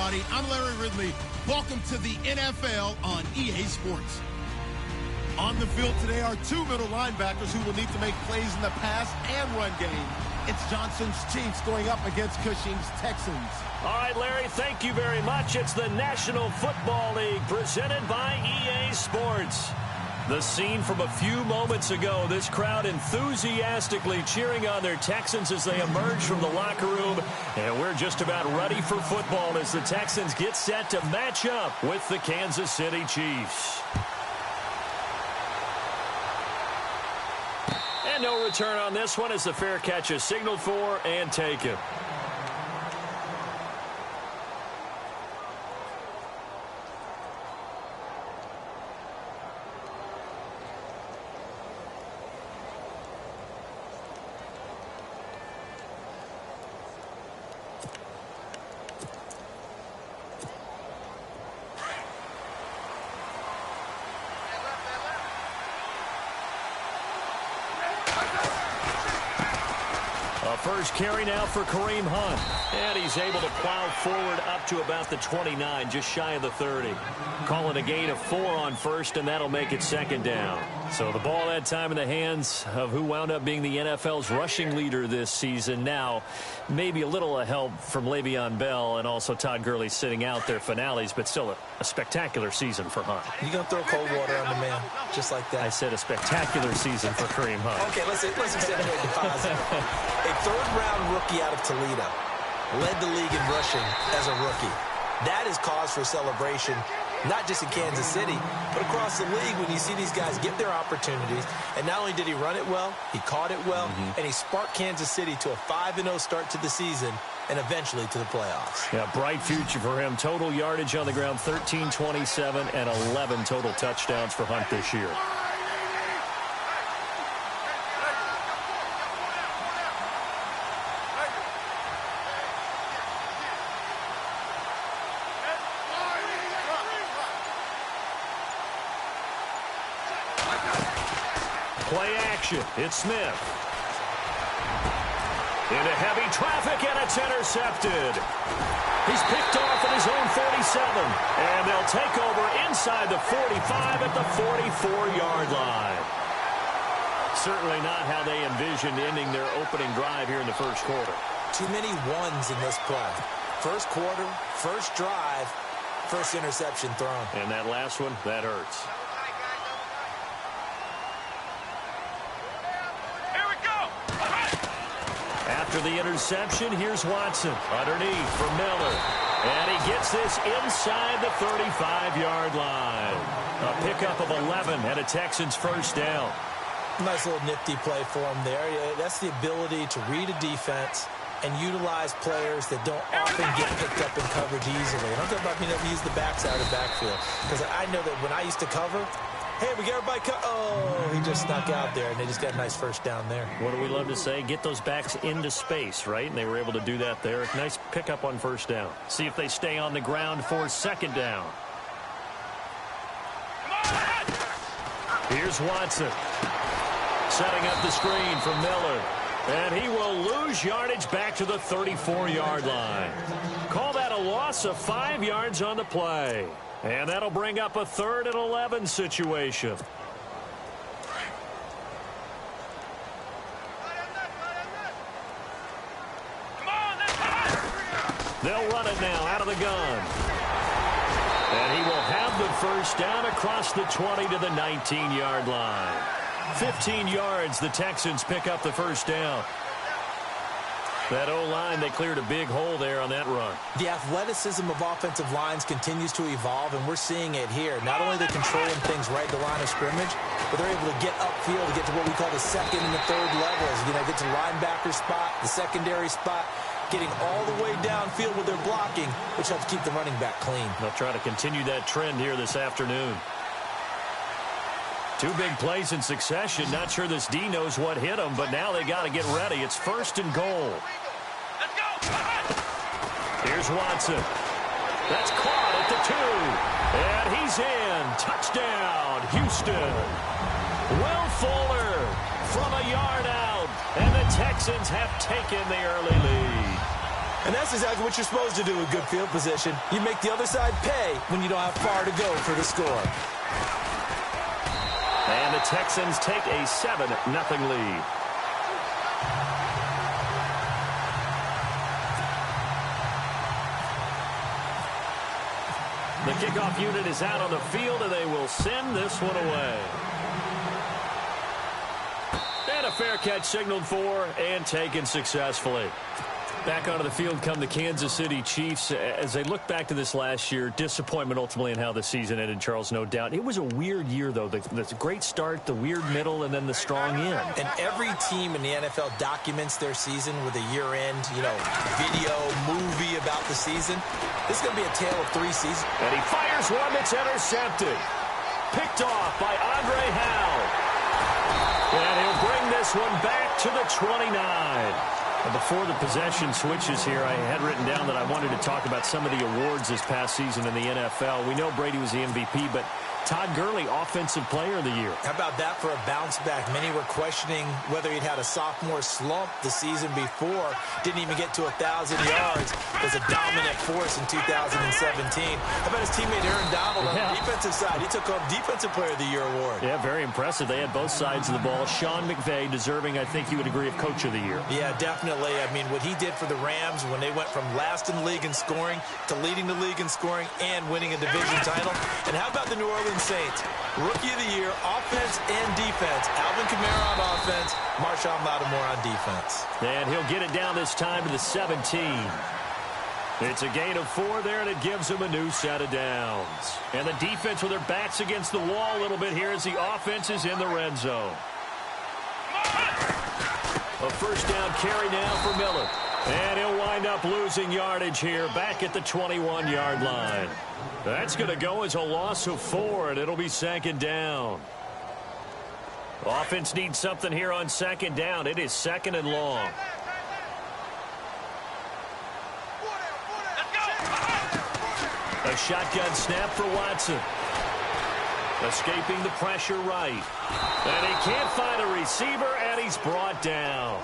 everybody. I'm Larry Ridley. Welcome to the NFL on EA Sports. On the field today are two middle linebackers who will need to make plays in the pass and run game. It's Johnson's Chiefs going up against Cushing's Texans. All right, Larry, thank you very much. It's the National Football League presented by EA Sports. The scene from a few moments ago, this crowd enthusiastically cheering on their Texans as they emerge from the locker room. And we're just about ready for football as the Texans get set to match up with the Kansas City Chiefs. And no return on this one as the fair catch is signaled for and taken. First carry now for Kareem Hunt. And he's able to plow forward up to about the 29, just shy of the 30. Calling a gain of 4 on first, and that'll make it second down. So the ball that time in the hands of who wound up being the NFL's rushing leader this season. Now, maybe a little help from Le'Veon Bell and also Todd Gurley sitting out their finales, but still a spectacular season for Hunt. You're going to throw cold water on the man, just like that. I said a spectacular season for Kareem Hunt. Okay, let's accentuate the positive. A third-round rookie out of Toledo led the league in rushing as a rookie. That is cause for celebration, not just in Kansas City, but across the league when you see these guys get their opportunities. And not only did he run it well, he caught it well, and he sparked Kansas City to a 5-0 start to the season and eventually to the playoffs. Yeah, bright future for him. Total yardage on the ground, 1327, and 11 total touchdowns for Hunt this year. Play action. It's Smith. Into heavy traffic, and it's intercepted. He's picked off at his own 47. And they'll take over inside the 45 at the 44-yard line. Certainly not how they envisioned ending their opening drive here in the first quarter. Too many ones in this play. First quarter, first drive, first interception thrown. And that last one, that hurts. After the interception, here's Watson underneath for Miller. And he gets this inside the 35-yard line. A pickup of 11 and a Texans first down. Nice little nifty play for him there. Yeah, that's the ability to read a defense and utilize players that don't often get picked up in coverage easily. And I'm talking about being able to use the backside of the backfield. Because I know that when I used to cover, hey, we got everybody oh, he just snuck out there, and they just got a nice first down there. What do we love to say? Get those backs into space, right? And they were able to do that there. Nice pickup on first down. See if they stay on the ground for second down. Here's Watson. Setting up the screen for Miller. And he will lose yardage back to the 34-yard line. Call that a loss of 5 yards on the play. And that'll bring up a 3rd and 11 situation. They'll run it now out of the gun. And he will have the first down across the 20 to the 19-yard line. 15 yards, the Texans pick up the first down. That O-line, they cleared a big hole there on that run. The athleticism of offensive lines continues to evolve, and we're seeing it here. Not only are they controlling things right at the line of scrimmage, but they're able to get upfield to get to what we call the second and the third levels. You know, get to the linebacker spot, the secondary spot, getting all the way downfield with their blocking, which helps keep the running back clean. They'll try to continue that trend here this afternoon. 2 big plays in succession. Not sure this D knows what hit him, but now they got to get ready. It's 1st and goal. Let's go! Here's Watson. That's caught at the 2. And he's in. Touchdown, Houston. Will Fuller from a yard out. And the Texans have taken the early lead. And that's exactly what you're supposed to do with good field position. You make the other side pay when you don't have far to go for the score. And the Texans take a 7-0 lead. The kickoff unit is out on the field, and they will send this one away. And a fair catch signaled for and taken successfully. Back onto the field come the Kansas City Chiefs. As they look back to this last year, disappointment ultimately in how the season ended, Charles, no doubt. It was a weird year, though. The great start, the weird middle, and then the strong end. And every team in the NFL documents their season with a year-end, video, movie about the season. This is going to be a tale of 3 seasons. And he fires one that's intercepted. Picked off by Andre Howell. And he'll bring this one back to the 29. Before the possession switches here, I had written down that I wanted to talk about some of the awards this past season in the NFL. We know Brady was the MVP, but Todd Gurley, Offensive Player of the Year. How about that for a bounce back? Many were questioning whether he'd had a sophomore slump the season before. Didn't even get to 1,000 yards. Was a dominant force in 2017. How about his teammate Aaron Donald on the defensive side? He took home Defensive Player of the Year award. Yeah, very impressive. They had both sides of the ball. Sean McVay deserving, I think you would agree, of Coach of the Year. Yeah, definitely. I mean, what he did for the Rams when they went from last in the league in scoring to leading the league in scoring and winning a division title. And how about the New Orleans Saints? Rookie of the Year, offense and defense. Alvin Kamara on offense, Marshawn Lattimore on defense. And he'll get it down this time to the 17. It's a gain of 4 there, and it gives them a new set of downs. And the defense with their backs against the wall a little bit here as the offense is in the red zone. A first down carry now for Miller. And he'll wind up losing yardage here back at the 21-yard line. That's going to go as a loss of 4, and it'll be second down. Offense needs something here on second down. It is second and long. A shotgun snap for Watson. Escaping the pressure right. And he can't find a receiver, and he's brought down.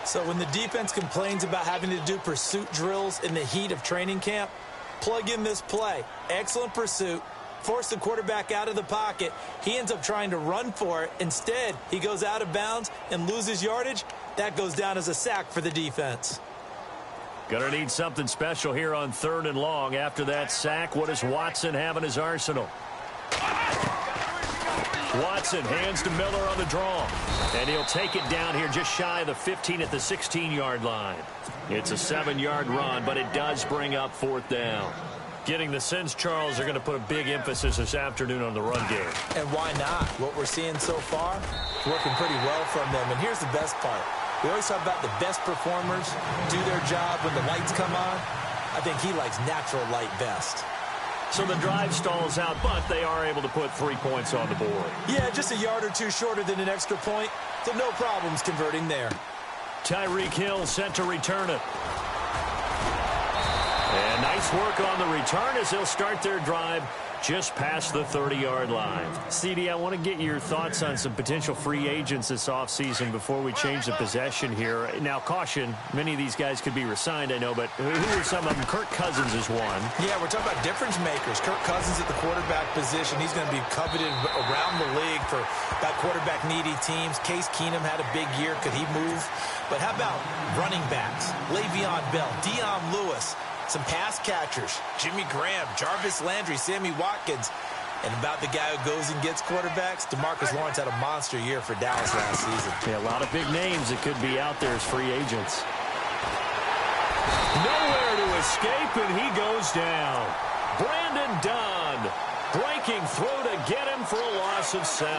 So when the defense complains about having to do pursuit drills in the heat of training camp, plug in this play. Excellent pursuit. Force the quarterback out of the pocket. He ends up trying to run for it. Instead, he goes out of bounds and loses yardage. That goes down as a sack for the defense. Gonna need something special here on 3rd and long. After that sack, what does Watson have in his arsenal? Watson hands to Miller on the draw. And he'll take it down here just shy of the 15 at the 16-yard line. It's a 7-yard run, but it does bring up 4th down. Getting the sense, Charles, they're going to put a big emphasis this afternoon on the run game. And why not? What we're seeing so far, working pretty well from them. And here's the best part. We always talk about the best performers do their job when the lights come on. I think he likes natural light best. So the drive stalls out, but they are able to put 3 points on the board. Yeah, just a yard or 2 shorter than an extra point, so no problems converting there. Tyreek Hill set to return it. And nice work on the return as they'll start their drive just past the 30-yard line. CD, I want to get your thoughts on some potential free agents this offseason before we change the possession here. Now, caution, many of these guys could be re-signed, I know, but who are some of them? Kirk Cousins is one. Yeah, we're talking about difference makers. Kirk Cousins at the quarterback position. He's going to be coveted around the league for that quarterback-needy teams. Case Keenum had a big year. Could he move? But how about running backs? Le'Veon Bell, Dion Lewis. Some pass catchers, Jimmy Graham, Jarvis Landry, Sammy Watkins. And about the guy who goes and gets quarterbacks, DeMarcus Lawrence had a monster year for Dallas last season. Yeah, a lot of big names that could be out there as free agents. Nowhere to escape, and he goes down. Brandon Dunn breaking through to get him for a loss of 7.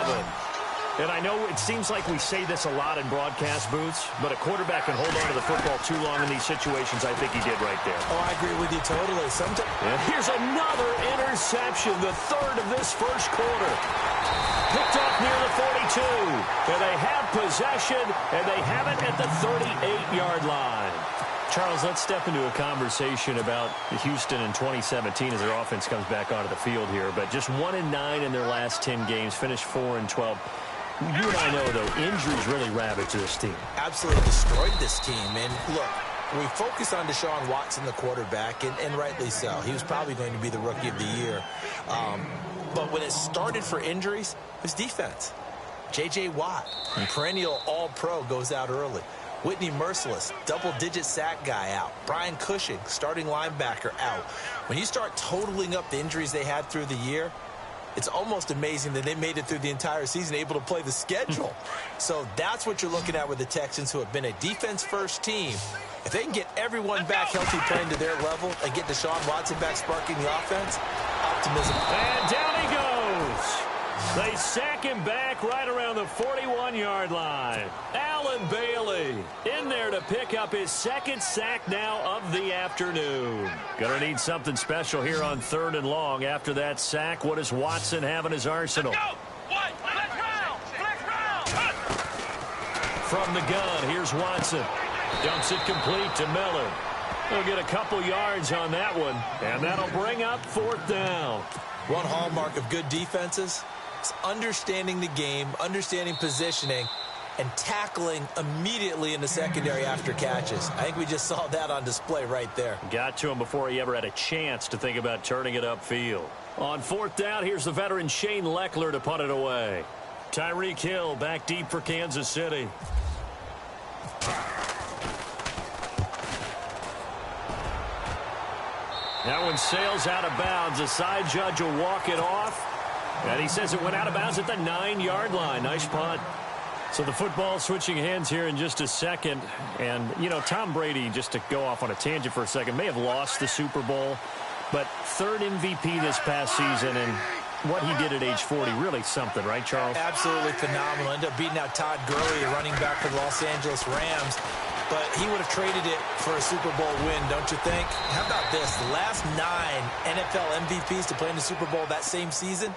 And I know it seems like we say this a lot in broadcast booths, but a quarterback can hold on to the football too long in these situations. I think he did right there. Oh, I agree with you totally. Sometimes. And here's another interception, the 3rd of this first quarter. Picked off near the 42. And they have possession, and they have it at the 38-yard line. Charles, let's step into a conversation about Houston in 2017 as their offense comes back onto the field here. But just 1-9 in their last 10 games, finished 4-12. You and I know, though, injuries really ravage this team. Absolutely destroyed this team. And look, We focus on Deshaun Watson, the quarterback, and rightly so. He was probably going to be the Rookie of the Year. But when it started for injuries, it was defense. J.J. Watt, perennial All-Pro, goes out early. Whitney Merciless, double-digit sack guy, out. Brian Cushing, starting linebacker, out. When you start totaling up the injuries they had through the year, it's almost amazing that they made it through the entire season able to play the schedule. So that's what you're looking at with the Texans, who have been a defense-first team. If they can get everyone back healthy playing to their level and get Deshaun Watson back sparking the offense, optimism. And down he goes. They sack him back right around the 41-yard line. Allen Bailey in there to pick up his second sack now of the afternoon. Gonna need something special here on 3rd and long. After that sack, what does Watson have in his arsenal? From the gun, here's Watson. Dumps it complete to Miller. He'll get a couple yards on that one, and that'll bring up 4th down. One hallmark of good defenses is understanding the game, understanding positioning, and tackling immediately in the secondary after catches. I think we just saw that on display right there. Got to him before he ever had a chance to think about turning it upfield. On 4th down, here's the veteran Shane Leckler to punt it away. Tyreek Hill back deep for Kansas City. That one sails out of bounds. The side judge will walk it off. And he says it went out of bounds at the 9-yard line. Nice punt. So the football switching hands here in just a second. And, you know, Tom Brady, just to go off on a tangent for a second, may have lost the Super Bowl. But 3rd MVP this past season, and what he did at age 40, really something, right, Charles? Absolutely phenomenal. Ended up beating out Todd Gurley, the running back for the Los Angeles Rams. But he would have traded it for a Super Bowl win, don't you think? How about this? The last 9 NFL MVPs to play in the Super Bowl that same season,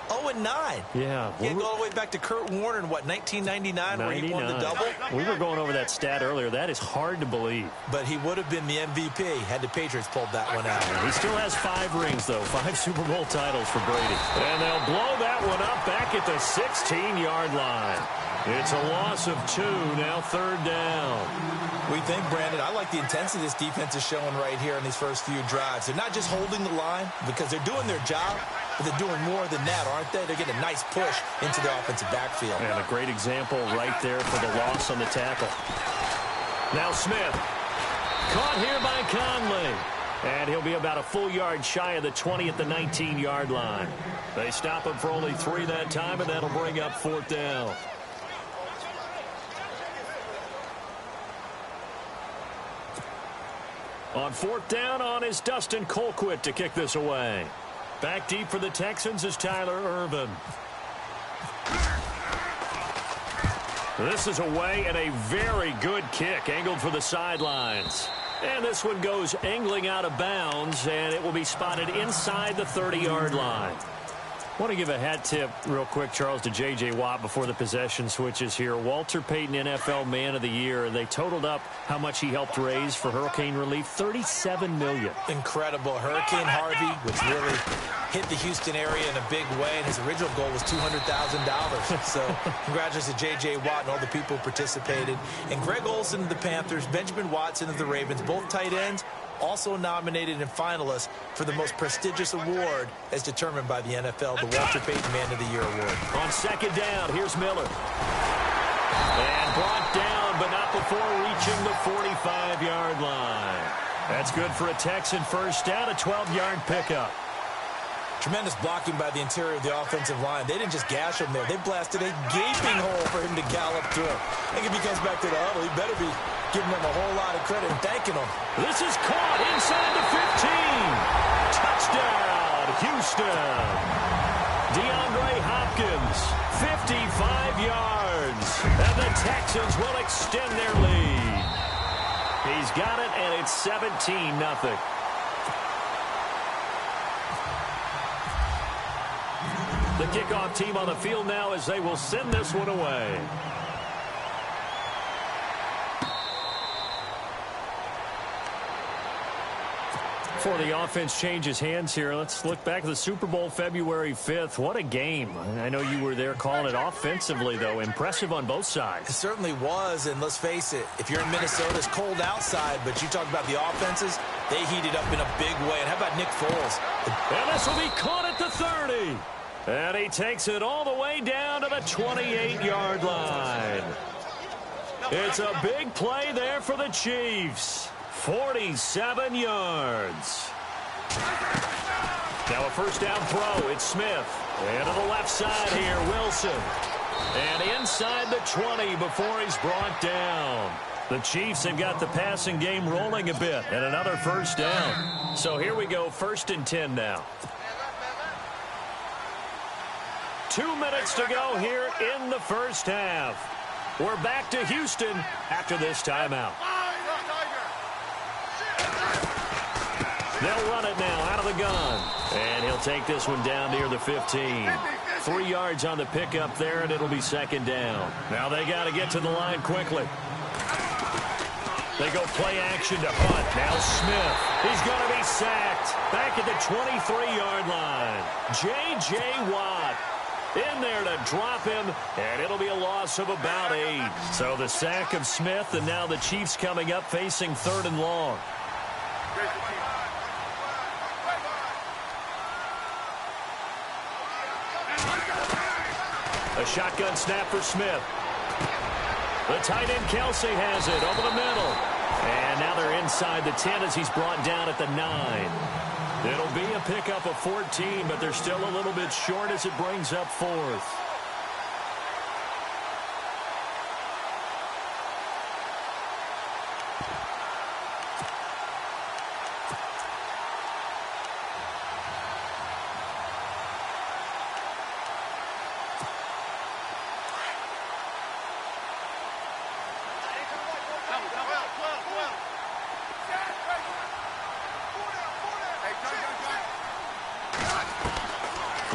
0-9. Yeah. You go all the way back to Kurt Warner in, what, 1999, where he won the double? We were going over that stat earlier. That is hard to believe. But he would have been the MVP had the Patriots pulled that one out. He still has 5 rings, though. 5 Super Bowl titles for Brady. And they'll blow that one up back at the 16-yard line. It's a loss of 2, now 3rd down. We think, Brandon, I like the intensity this defense is showing right here in these first few drives. They're not just holding the line because they're doing their job, but they're doing more than that, aren't they? They're getting a nice push into the offensive backfield. And a great example right there for the loss on the tackle. Now Smith. Caught here by Conley. And he'll be about a full yard shy of the 20 at the 19-yard line. They stop him for only 3 that time, and that'll bring up 4th down. On 4th down on is Dustin Colquitt to kick this away. Back deep for the Texans is Tyler Ervin. This is away and a very good kick angled for the sidelines. And this one goes angling out of bounds, and it will be spotted inside the 30-yard line. I want to give a hat tip real quick, Charles, to J.J. Watt before the possession switches here. Walter Payton, NFL Man of the Year. They totaled up how much he helped raise for hurricane relief, $37 million. Incredible. Hurricane Harvey, which really hit the Houston area in a big way, and his original goal was $200,000. So congratulations to J.J. Watt and all the people who participated. And Greg Olsen of the Panthers, Benjamin Watson of the Ravens, both tight ends, also nominated and finalists for the most prestigious award as determined by the NFL, the Walter Payton Man of the Year Award. On 2nd down, here's Miller. And brought down, but not before reaching the 45-yard line. That's good for a Texan first down, a 12-yard pickup. Tremendous blocking by the interior of the offensive line. They didn't just gash him there. They blasted a gaping hole for him to gallop through. I think if he comes back to the huddle, he better be giving them a whole lot of credit and thanking them. This is caught inside the 15. Touchdown, Houston. DeAndre Hopkins, 55 yards. And the Texans will extend their lead. He's got it, and it's 17-0. The kickoff team on the field now as they will send this one away. Before the offense changes hands here, let's look back at the Super Bowl February 5th. What a game. I know you were there calling it offensively, though. Impressive on both sides. It certainly was, and let's face it, if you're in Minnesota, it's cold outside, but you talk about the offenses, they heated up in a big way. And how about Nick Foles? And this will be caught at the 30. And he takes it all the way down to the 28-yard line. It's a big play there for the Chiefs. 47 yards. Now a first down throw. It's Smith. And to the left side here, Wilson. And inside the 20 before he's brought down. The Chiefs have got the passing game rolling a bit. And another first down. So here we go, 1st and 10 now. 2 minutes to go here in the first half. We're back to Houston after this timeout. They'll run it now out of the gun. And he'll take this one down near the 15. 3 yards on the pickup there, and it'll be 2nd down. Now they got to get to the line quickly. They go play action to punt. Now Smith. He's going to be sacked. Back at the 23-yard line. J.J. Watt in there to drop him, and it'll be a loss of about 8. So the sack of Smith, and now the Chiefs coming up facing 3rd and long. A shotgun snap for Smith. The tight end Kelsey has it over the middle. And now they're inside the 10 as he's brought down at the 9. It'll be a pickup of 14, but they're still a little bit short as it brings up 4th.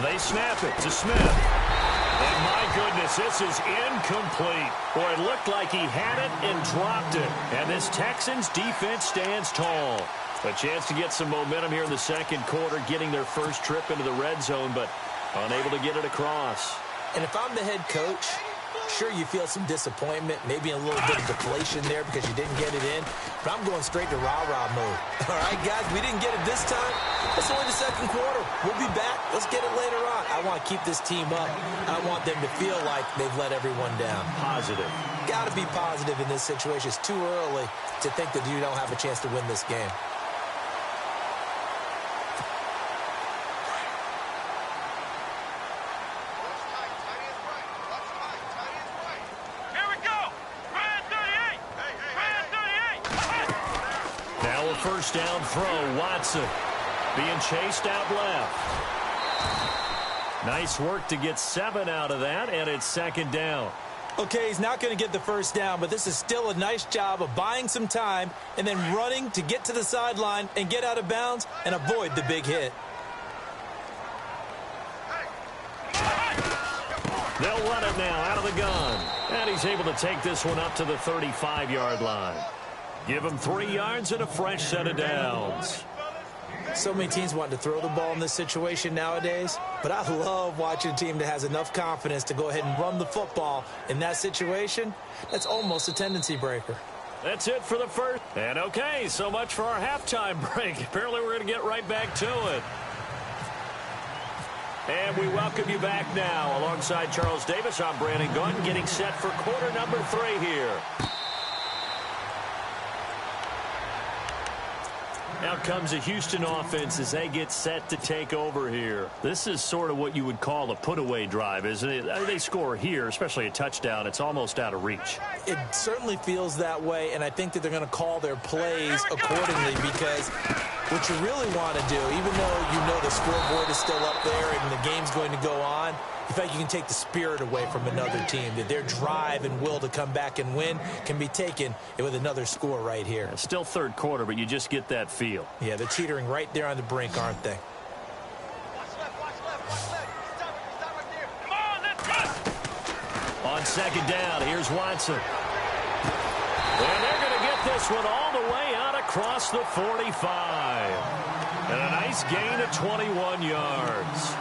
They snap it to Smith. And my goodness, this is incomplete. Boy, it looked like he had it and dropped it. And this Texans defense stands tall. A chance to get some momentum here in the 2nd quarter, getting their first trip into the red zone, but unable to get it across. And if I'm the head coach, sure, you feel some disappointment, maybe a little bit of deflation there because you didn't get it in. But I'm going straight to rah-rah mode. All right, guys, we didn't get it this time. It's only the 2nd quarter. We'll be back. Let's get it later on. I want to keep this team up. I want them to feel like they've let everyone down. Positive. Got to be positive in this situation. It's too early to think that you don't have a chance to win this game. First down throw, Watson being chased out left. Nice work to get 7 out of that, and it's 2nd down. Okay, he's not going to get the first down, but this is still a nice job of buying some time and then running to get to the sideline and get out of bounds and avoid the big hit. They'll run it now out of the gun, and he's able to take this one up to the 35-yard line. Give him 3 yards and a fresh set of downs. So many teams want to throw the ball in this situation nowadays, but I love watching a team that has enough confidence to go ahead and run the football in that situation. That's almost a tendency breaker. That's it for the first. And okay, so much for our halftime break. Apparently we're going to get right back to it. And we welcome you back now. Alongside Charles Davis, I'm Brandon Gaudin, getting set for quarter number 3 here. Now comes a Houston offense as they get set to take over here. This is sort of what you would call a put-away drive, isn't it? They score here, especially a touchdown. It's almost out of reach. It certainly feels that way, and I think that they're going to call their plays accordingly because what you really want to do, even though you know the scoreboard is still up there and the game's going to go on, in fact, you can take the spirit away from another team, that their drive and will to come back and win can be taken with another score right here. Still 3rd quarter, but you just get that feel. Yeah, they're teetering right there on the brink, aren't they? On 2nd down, here's Watson. And they're going to get this one all the way out across the 45. And a nice gain of 21 yards.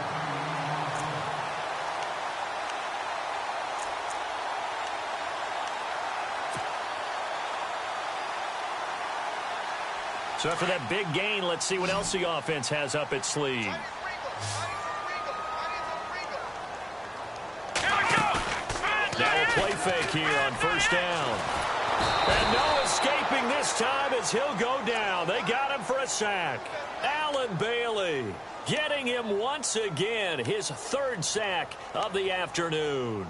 So after that big gain, let's see what else the offense has up its sleeve. Now a play fake here on first down. And no escaping this time as he'll go down. They got him for a sack. Allen Bailey getting him once again, his third sack of the afternoon.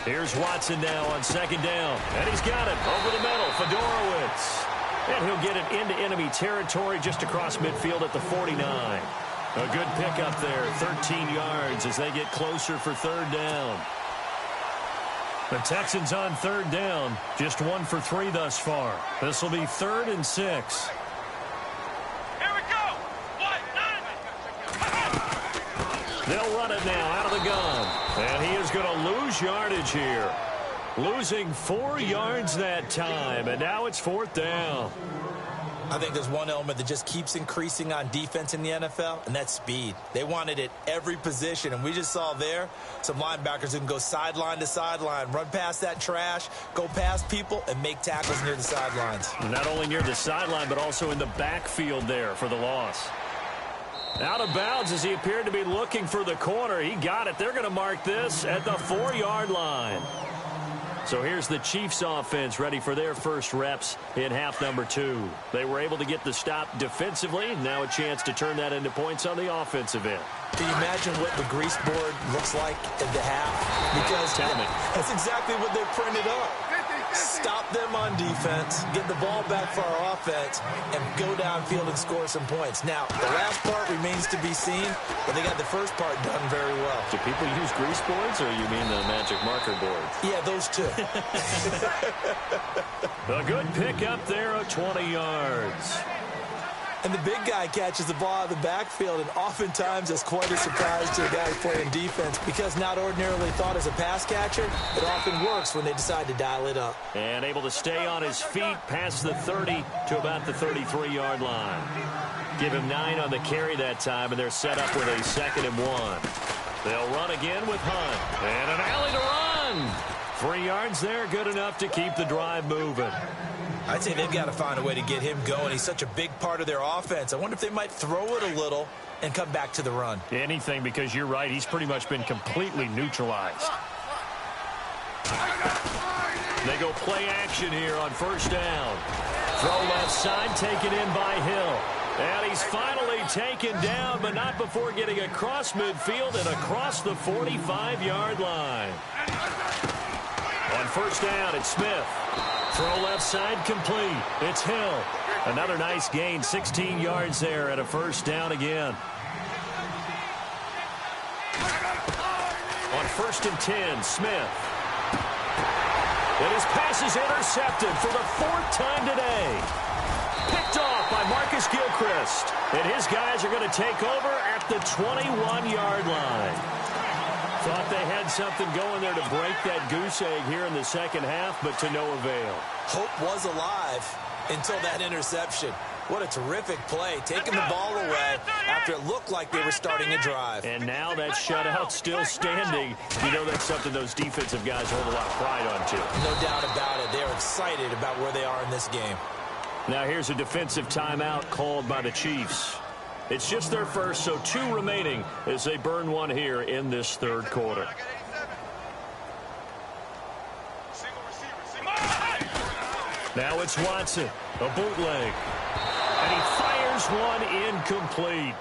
Here's Watson now on second down. And he's got it over the middle. Fedorowicz. And he'll get it into enemy territory just across midfield at the 49. A good pickup there. 13 yards as they get closer for third down. The Texans on third down. Just 1 for 3 thus far. This will be 3rd and 6. They'll run it now out of the gun. And he is going to lose yardage here. Losing 4 yards that time. And now it's 4th down. I think there's one element that just keeps increasing on defense in the NFL, and that's speed. They want it at every position, and we just saw there some linebackers who can go sideline to sideline, run past that trash, go past people, and make tackles near the sidelines. Not only near the sideline, but also in the backfield there for the loss. Out of bounds as he appeared to be looking for the corner. He got it. They're going to mark this at the 4-yard line. So here's the Chiefs offense ready for their first reps in half number 2. They were able to get the stop defensively. Now a chance to turn that into points on the offensive end. Can you imagine what the grease board looks like at the half? Because that's exactly what they printed up. Stop them on defense, get the ball back for our offense, and go downfield and score some points. Now, the last part remains to be seen, but they got the first part done very well. Do people use grease boards, or you mean the magic marker board? Yeah, those two. A good pick up there of 20 yards. And the big guy catches the ball out of the backfield, and oftentimes it's quite a surprise to the guy playing defense because not ordinarily thought as a pass catcher, it often works when they decide to dial it up. And able to stay on his feet past the 30 to about the 33-yard line. Give him 9 on the carry that time, and they're set up with a 2nd and 1. They'll run again with Hunt. And an alley to run. 3 yards there, good enough to keep the drive moving. I'd say they've got to find a way to get him going. He's such a big part of their offense. I wonder if they might throw it a little and come back to the run. Anything, because you're right. He's pretty much been completely neutralized. They go play action here on first down. Throw left side, taken in by Hill. And he's finally taken down, but not before getting across midfield and across the 45-yard line. On first down, it's Smith. Throw left side complete. It's Hill. Another nice gain, 16 yards there at a first down again. On 1st and 10, Smith. And his pass is intercepted for the 4th time today. Picked off by Marcus Gilchrist. And his guys are going to take over at the 21-yard line. Thought they had something going there to break that goose egg here in the second half, but to no avail. Hope was alive until that interception. What a terrific play, taking the ball away after it looked like they were starting a drive. And now that shutout still standing. You know that's something those defensive guys hold a lot of pride on, too. No doubt about it. They're excited about where they are in this game. Now here's a defensive timeout called by the Chiefs. It's just their first, so 2 remaining as they burn one here in this 3rd quarter. Now it's Watson, a bootleg. And he fires one incomplete.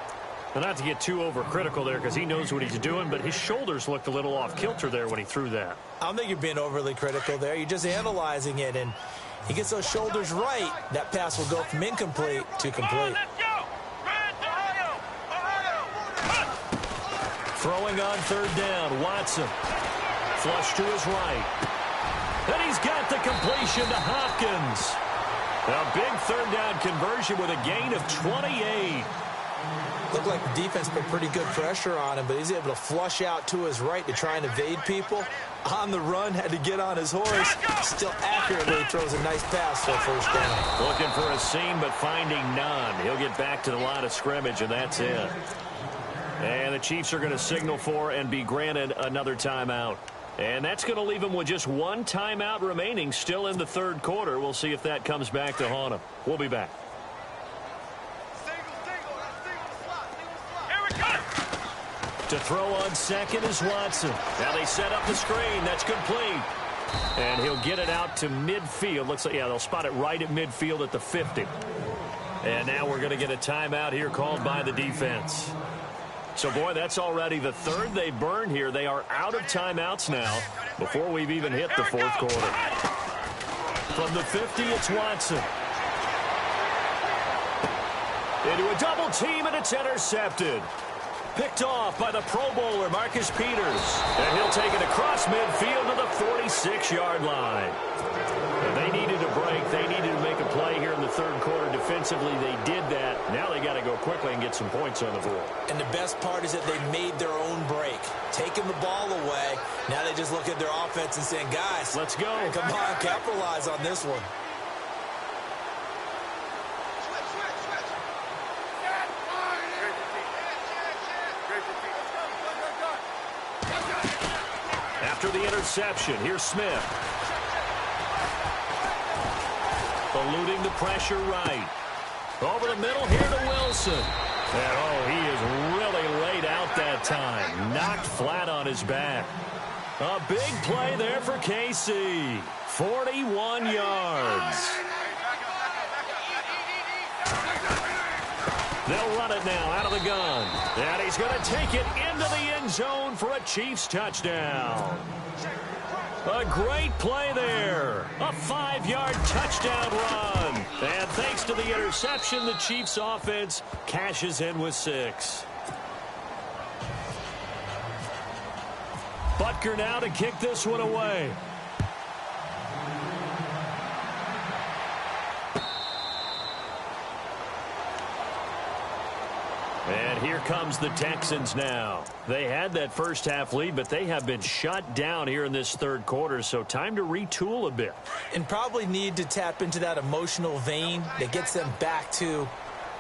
And not to get too overcritical there because he knows what he's doing, but his shoulders looked a little off kilter there when he threw that. I don't think you're being overly critical there. You're just analyzing it, and he gets those shoulders right. That pass will go from incomplete to complete. Throwing on 3rd down, Watson. Flush to his right. And he's got the completion to Hopkins. A big third down conversion with a gain of 28. Looked like the defense put pretty good pressure on him, but he's able to flush out to his right to try and evade people. On the run, had to get on his horse. Still accurately throws a nice pass for a first down. Looking for a seam, but finding none. He'll get back to the line of scrimmage, and that's it. And the Chiefs are going to signal for and be granted another timeout. And that's going to leave them with just one timeout remaining still in the third quarter. We'll see if that comes back to haunt them. We'll be back. To throw on second is Watson. Now they set up the screen. That's complete. And he'll get it out to midfield. Looks like, yeah, they'll spot it right at midfield at the 50. And now we're going to get a timeout here called by the defense. So, boy, that's already the third they burned here. They are out of timeouts now before we've even hit the fourth quarter. From the 50, it's Watson. Into a double team, and it's intercepted. Picked off by the Pro Bowler, Marcus Peters. And he'll take it across midfield to the 46-yard line. And they needed a break. They needed to make a play here in the third quarter. Defensively, they did that. Now they got to go quickly and get some points on the board. And the best part is that they made their own break. Taking the ball away. Now they just look at their offense and saying, guys, let's go. Come on, capitalize on this one. After the interception, here's Smith. Eluding the pressure right. Over the middle here to Wilson. And, oh, he is really laid out that time. Knocked flat on his back. A big play there for KC. 41 yards. They'll run it now out of the gun. And he's going to take it into the end zone for a Chiefs touchdown. A great play there. A 5-yard touchdown run. And thanks to the interception, the Chiefs offense cashes in with 6. Butker now to kick this one away. And here comes the Texans now. They had that first half lead, but they have been shut down here in this third quarter, so time to retool a bit. And probably need to tap into that emotional vein that gets them back to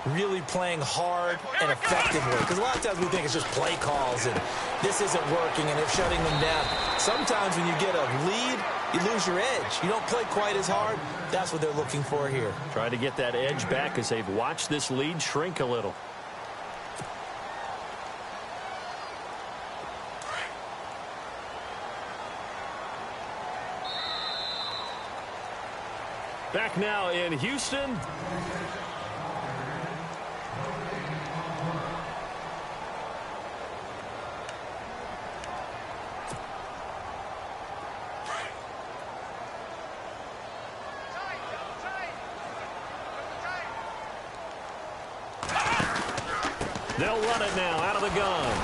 really playing hard and effectively. Because a lot of times we think it's just play calls and this isn't working and they're shutting them down. Sometimes when you get a lead, you lose your edge. You don't play quite as hard. That's what they're looking for here. Trying to get that edge back as they've watched this lead shrink a little. Back now in Houston. They'll run it now out of the gun.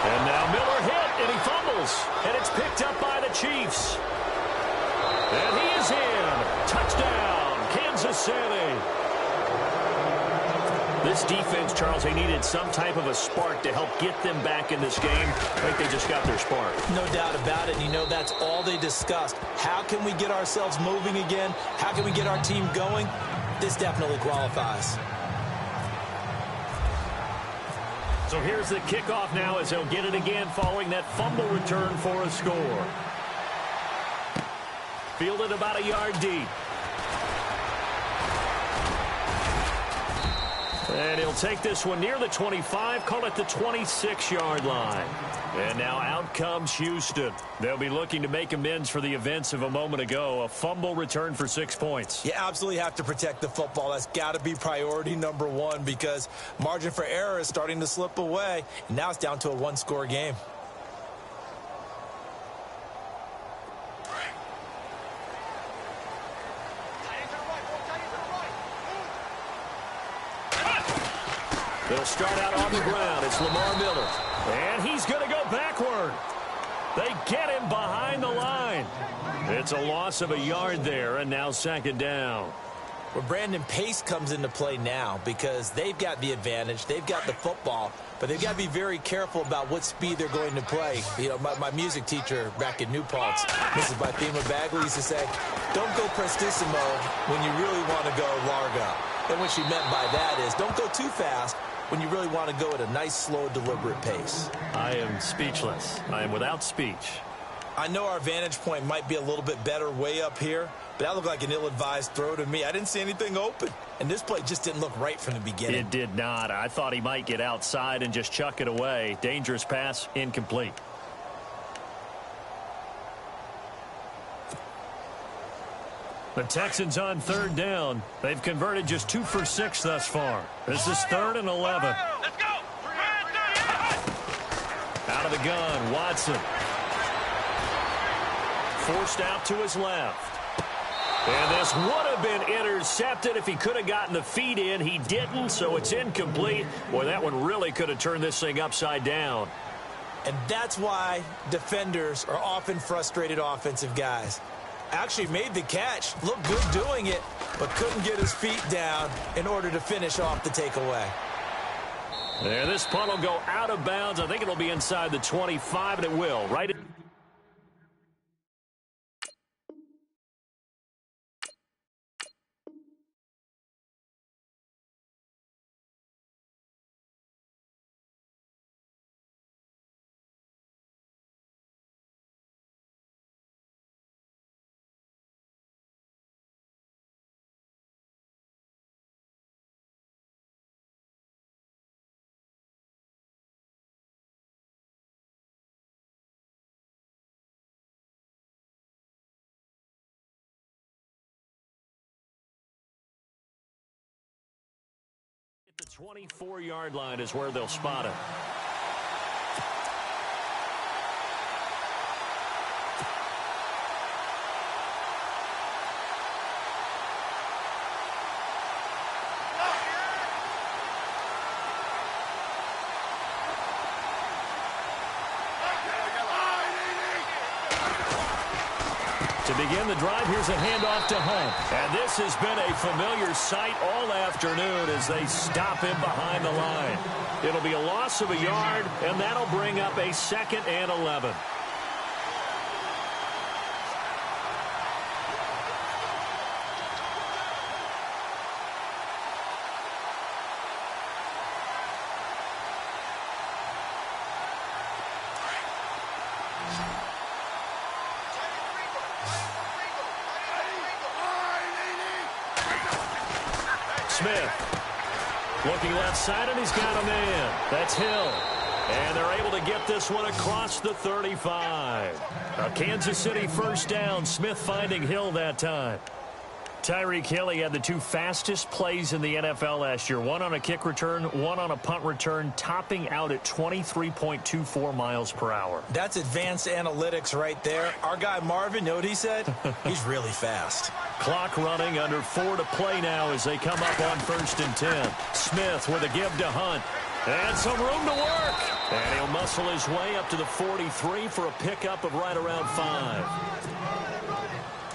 And now Miller hit, and he fumbles. And it's picked up by the Chiefs. And he is in. Touchdown, Kansas City. This defense, Charles, they needed some type of a spark to help get them back in this game. I think they just got their spark. No doubt about it. And you know, that's all they discussed. How can we get ourselves moving again? How can we get our team going? This definitely qualifies. So here's the kickoff now as he'll get it again following that fumble return for a score. Fielded about a yard deep. And he'll take this one near the 25, call it the 26-yard line. And now out comes Houston. They'll be looking to make amends for the events of a moment ago. A fumble return for 6 points. You absolutely have to protect the football. That's got to be priority number one because margin for error is starting to slip away. And now it's down to a one-score game. They'll start out on the ground. It's Lamar Miller. And he's going to go backward. They get him behind the line. It's a loss of a yard there, and now second down. Well, Brandon, pace comes into play now because they've got the advantage. They've got the football, but they've got to be very careful about what speed they're going to play. You know, my music teacher back in New Paltz, Mrs. Bythema Bagley, used to say, don't go prestissimo when you really want to go largo. And what she meant by that is don't go too fast when you really want to go at a nice, slow, deliberate pace. I am speechless. I am without speech. I know our vantage point might be a little bit better way up here, but that looked like an ill-advised throw to me. I didn't see anything open, and this play just didn't look right from the beginning. It did not. I thought he might get outside and just chuck it away. Dangerous pass, incomplete. The Texans on third down. They've converted just 2 for 6 thus far. This is 3rd and 11. Let's go. Out of the gun, Watson. Forced out to his left. And this would have been intercepted if he could have gotten the feet in. He didn't, so it's incomplete. Boy, that one really could have turned this thing upside down. And that's why defenders are often frustrated offensive guys. Actually made the catch, looked good doing it, but couldn't get his feet down in order to finish off the takeaway. There, this punt will go out of bounds. I think it'll be inside the 25, and it will, right? The 24-yard line is where they'll spot it. To begin the drive, here's a handoff to Hunt. And this has been a familiar sight all afternoon as they stop him behind the line. It'll be a loss of a yard, and that'll bring up a 2nd and 11. Smith looking left side, and he's got a man. That's Hill. And they're able to get this one across the 35. A Kansas City first down. Smith finding Hill that time. Tyreek Hill, he had the 2 fastest plays in the NFL last year. One on a kick return, one on a punt return, topping out at 23.24 miles per hour. That's advanced analytics right there. Our guy Marvin, know what he said? He's really fast. Clock running, under 4 to play now as they come up on 1st and 10. Smith with a give to Hunt. And some room to work. And he'll muscle his way up to the 43 for a pickup of right around 5.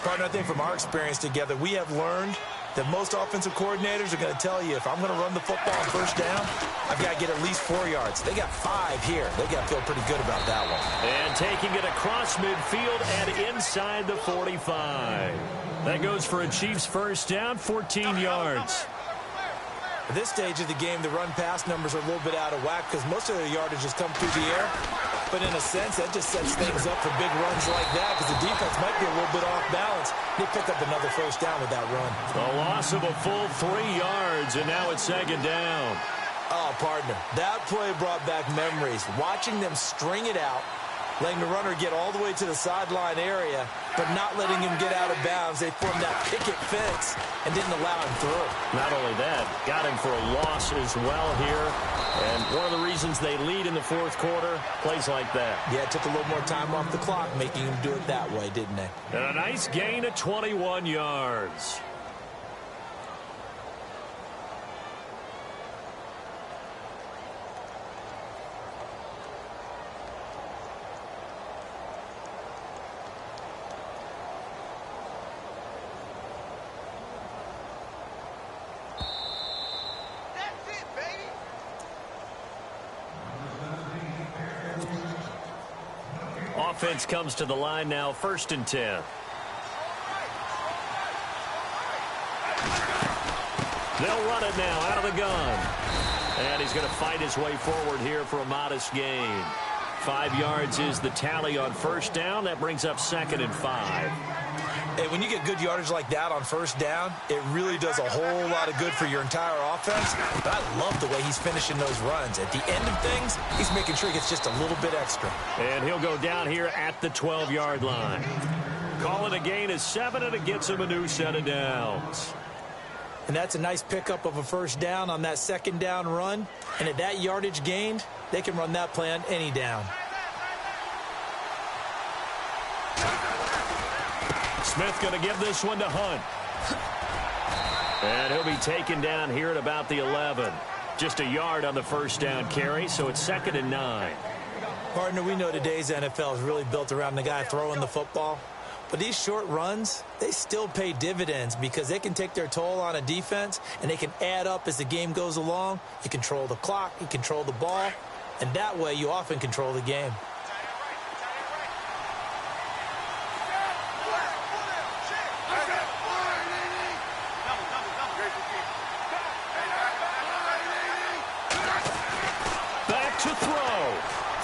Partner, I think from our experience together, we have learned that most offensive coordinators are going to tell you, if I'm going to run the football on first down, I've got to get at least 4 yards. They got 5 here. They got to feel pretty good about that one. And taking it across midfield and inside the 45. That goes for a Chiefs first down, 14 yards. At this stage of the game, the run-pass numbers are a little bit out of whack because most of their yardage has come through the air. But in a sense, that just sets things up for big runs like that because the defense might be a little bit off balance. They pick up another first down with that run. A loss of a full 3 yards, and now it's 2nd down. Oh, partner, that play brought back memories. Watching them string it out, letting the runner get all the way to the sideline area, but not letting him get out of bounds. They formed that picket fence and didn't allow him through. Not only that, got him for a loss as well here. And one of the reasons they lead in the 4th quarter, plays like that. Yeah, it took a little more time off the clock, making him do it that way, didn't they? And a nice gain of 21 yards. offense comes to the line now, 1st and 10. They'll run it now out of the gun. And he's going to fight his way forward here for a modest gain. 5 yards is the tally on 1st down. That brings up 2nd and 5. Hey, when you get good yardage like that on 1st down, it really does a whole lot of good for your entire offense. But I love the way he's finishing those runs. At the end of things, he's making sure he gets just a little bit extra. And he'll go down here at the 12-yard line. Calling a gain of 7, and it gets him a new set of downs. And that's a nice pickup of a 1st down on that 2nd down run. And at that yardage gained, they can run that play on any down. Smith going to give this one to Hunt. And he'll be taken down here at about the 11. Just a yard on the 1st down carry, so it's 2nd and 9. Partner, we know today's NFL is really built around the guy throwing the football. But these short runs, they still pay dividends because they can take their toll on a defense, and they can add up as the game goes along. You control the clock, you control the ball, and that way you often control the game. Back to throw.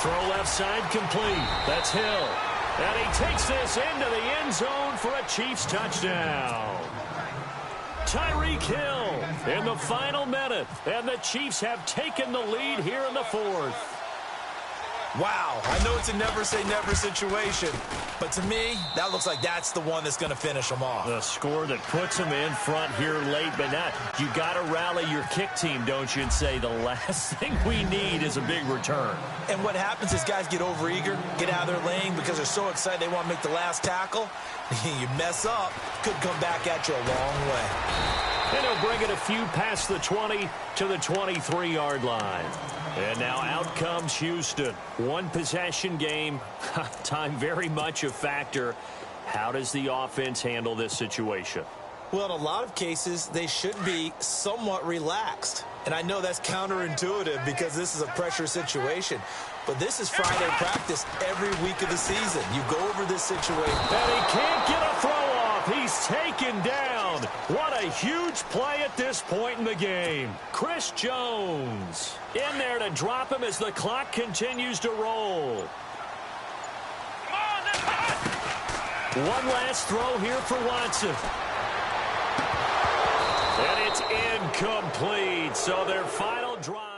Throw left side complete. That's Hill. And he takes this into the end zone for a Chiefs touchdown. Tyreek Hill in the final minute. And the Chiefs have taken the lead here in the 4th. Wow, I know it's a never-say-never situation, but to me, that looks like that's the one that's going to finish them off. The score that puts them in front here late, but not. You got to rally your kick team, don't you, and say the last thing we need is a big return. And what happens is guys get overeager, get out of their lane because they're so excited they want to make the last tackle. You mess up, could come back at you a long way. And he'll bring it a few past the 20 to the 23-yard line. And now out comes Houston. One possession game. Time very much a factor. How does the offense handle this situation? Well, in a lot of cases, they should be somewhat relaxed. And I know that's counterintuitive because this is a pressure situation. But this is Friday practice every week of the season. You go over this situation. And he can't get a throw off. He's taken down. What a huge play at this point in the game. Chris Jones in there to drop him as the clock continues to roll. One last throw here for Watson. And it's incomplete. So their final drive.